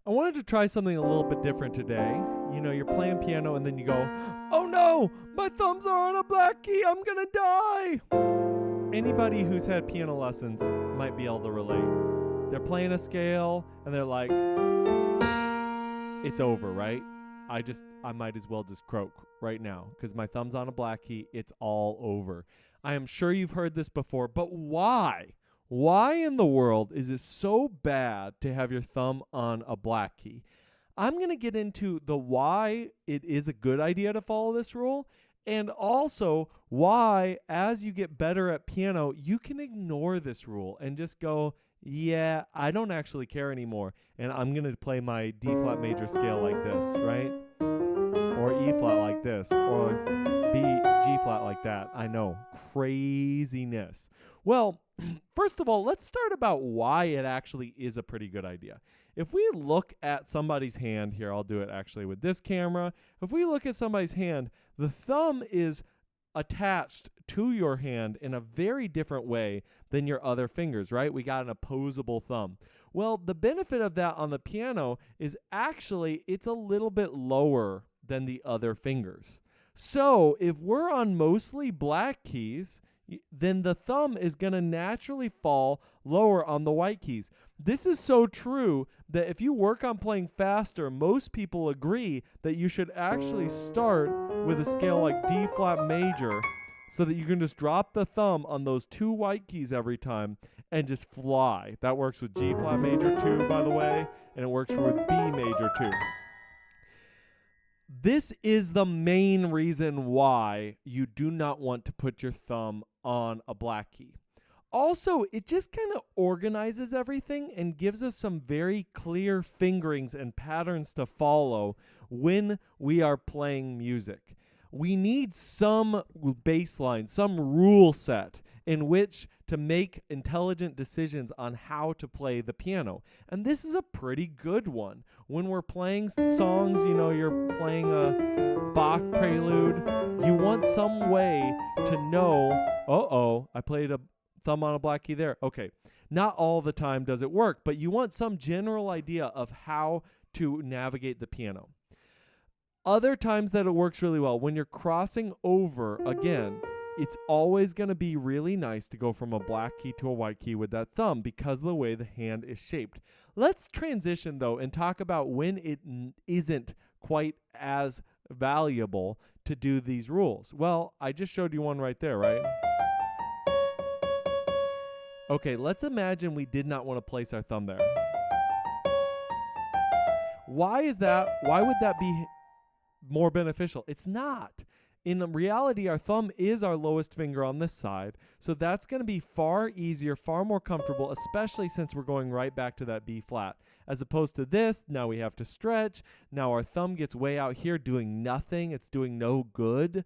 I wanted to try something a little bit different today. You know, you're playing piano and then you go, oh no, my thumbs are on a black key, I'm gonna die. Anybody who's had piano lessons might be able to relate. They're playing a scale and they're like, it's over, right? I might as well just croak right now because my thumb's on a black key. It's all over. I am sure you've heard this before, but why? Why in the world is it so bad to have your thumb on a black key? I'm going to get into the why it is a good idea to follow this rule, and also why, as you get better at piano, you can ignore this rule and just go, yeah, I don't actually care anymore, and I'm going to play my D flat major scale like this, right? Or E flat like this, or G flat like that. I know, craziness. Well, first of all, let's start about why it actually is a pretty good idea. If we look at somebody's hand here, I'll do it actually with this camera. If we look at somebody's hand, the thumb is attached to your hand in a very different way than your other fingers, right? We got an opposable thumb. Well, the benefit of that on the piano is actually it's a little bit lower than the other fingers. So if we're on mostly black keys, then the thumb is going to naturally fall lower on the white keys. This is so true that if you work on playing faster, most people agree that you should actually start with a scale like D flat major so that you can just drop the thumb on those two white keys every time and just fly. That works with G flat major too, by the way, and it works with B major too. This is the main reason why you do not want to put your thumb on a black key. Also, it just kind of organizes everything and gives us some very clear fingerings and patterns to follow when we are playing music. We need some baseline, some rule set in which to make intelligent decisions on how to play the piano. And this is a pretty good one. When we're playing songs, you know, you're playing a Bach prelude, you want some way to know, I played a thumb on a black key there. Okay, not all the time does it work, but you want some general idea of how to navigate the piano. Other times that it works really well, when you're crossing over, again, it's always going to be really nice to go from a black key to a white key with that thumb because of the way the hand is shaped. Let's transition, though, and talk about when it isn't quite as valuable to do these rules. Well, I just showed you one right there, right? Okay, let's imagine we did not want to place our thumb there. Why is that? Why would that be more beneficial? It's not. In reality, our thumb is our lowest finger on this side, so that's going to be far easier, far more comfortable, especially since we're going right back to that B flat. As opposed to this, now we have to stretch. Now our thumb gets way out here doing nothing. It's doing no good.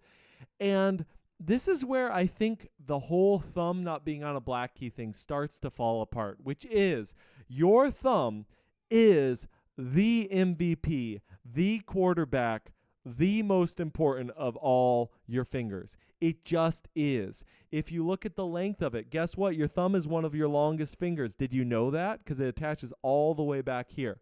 And this is where I think the whole thumb not being on a black key thing starts to fall apart, which is your thumb is the MVP, the quarterback, the most important of all your fingers. It just is. If you look at the length of it, guess what? Your thumb is one of your longest fingers. Did you know that? Because it attaches all the way back here.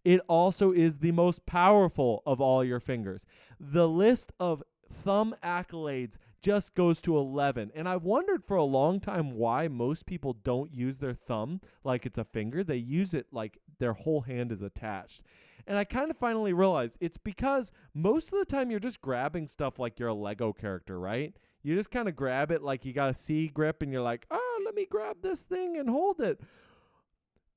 It also is the most powerful of all your fingers. The list of thumb accolades just goes to 11. And I've wondered for a long time why most people don't use their thumb like it's a finger. They use it like their whole hand is attached. And I kind of finally realized it's because most of the time you're just grabbing stuff like you're a Lego character, right? You just kind of grab it like you got a C grip and you're like, let me grab this thing and hold it.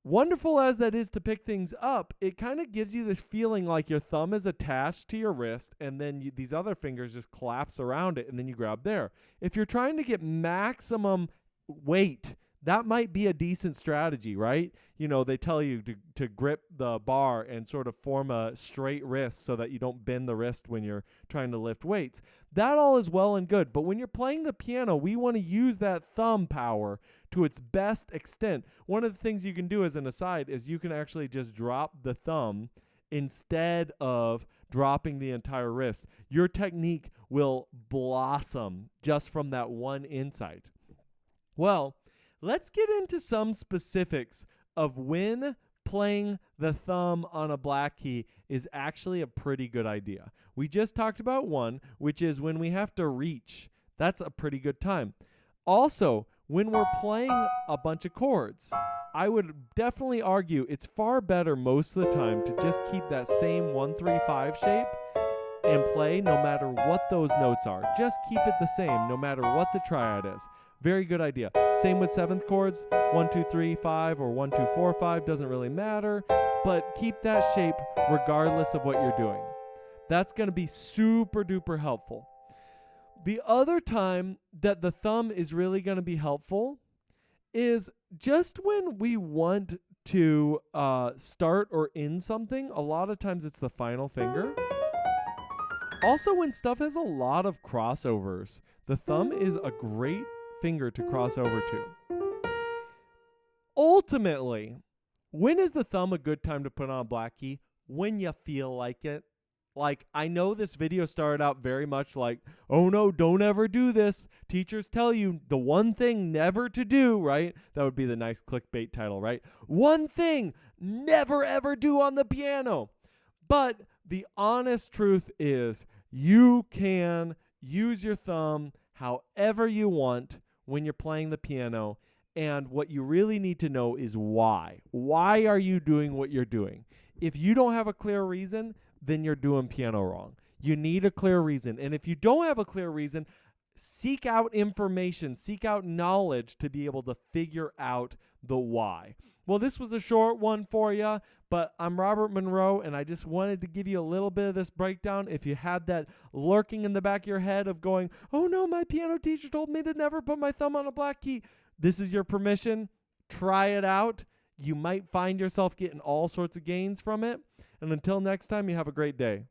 Wonderful as that is to pick things up, it kind of gives you this feeling like your thumb is attached to your wrist and then these other fingers just collapse around it and then you grab there. If you're trying to get maximum weight, that might be a decent strategy, right? You know, they tell you to grip the bar and sort of form a straight wrist so that you don't bend the wrist when you're trying to lift weights. That all is well and good, but when you're playing the piano, we want to use that thumb power to its best extent. One of the things you can do as an aside is you can actually just drop the thumb instead of dropping the entire wrist. Your technique will blossom just from that one insight. Well, let's get into some specifics of when playing the thumb on a black key is actually a pretty good idea. We just talked about one, which is when we have to reach. That's a pretty good time. Also, when we're playing a bunch of chords, I would definitely argue it's far better most of the time to just keep that same 1-3-5 shape and play no matter what those notes are. Just keep it the same no matter what the triad is. Very good idea. Same with seventh chords, 1-2-3-5 or 1-2-4-5, doesn't really matter, but keep that shape regardless of what you're doing. That's going to be super duper helpful. The other time that the thumb is really going to be helpful is just when we want to start or end something. A lot of times it's the final finger. Also, when stuff has a lot of crossovers, the thumb is a great finger to cross over to. Ultimately, when is the thumb a good time to put on a black key? When you feel like it. Like, I know this video started out very much like, oh no, don't ever do this. Teachers tell you the one thing never to do, right? That would be the nice clickbait title, right? One thing never ever do on the piano. But the honest truth is you can use your thumb however you want when you're playing the piano. And what you really need to know is why. Why are you doing what you're doing? If you don't have a clear reason, then you're doing piano wrong. You need a clear reason. And if you don't have a clear reason, seek out information, seek out knowledge to be able to figure out the why. Well, this was a short one for you, but I'm Robert Monroe, and I just wanted to give you a little bit of this breakdown. If you had that lurking in the back of your head of going, oh no, my piano teacher told me to never put my thumb on a black key, this is your permission. Try it out. You might find yourself getting all sorts of gains from it. And until next time, you have a great day.